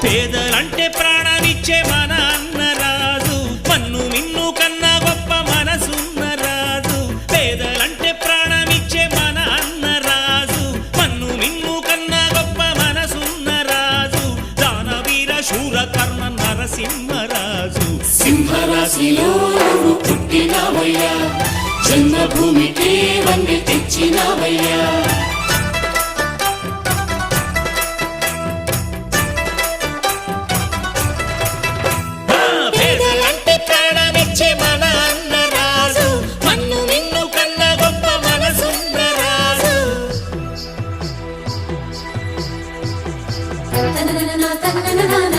పేదలంటే ప్రాణమిచ్చే మన అన్నరాజు, మన్ను మిన్ను కన్నా గొప్ప మనసున్న రాజు. పేదలంటే ప్రాణమిచ్చే మన అన్నరాజు, మన్ను మిన్ను కన్నా గొప్ప మనసున్న రాజు. దానవీర శూర కర్ణ నరసింహరాజు. సింహరాశిలో నువ్వు పుట్టినావయ్యా, జన్మభూమికి వండి తెచ్చినావయ్యా. పేదలంటే ప్రాణమిచ్చే మన అన్నరాజు, మన్ను మిన్ను కన్నా గొప్ప మనసున్న రాజు. తననన తననన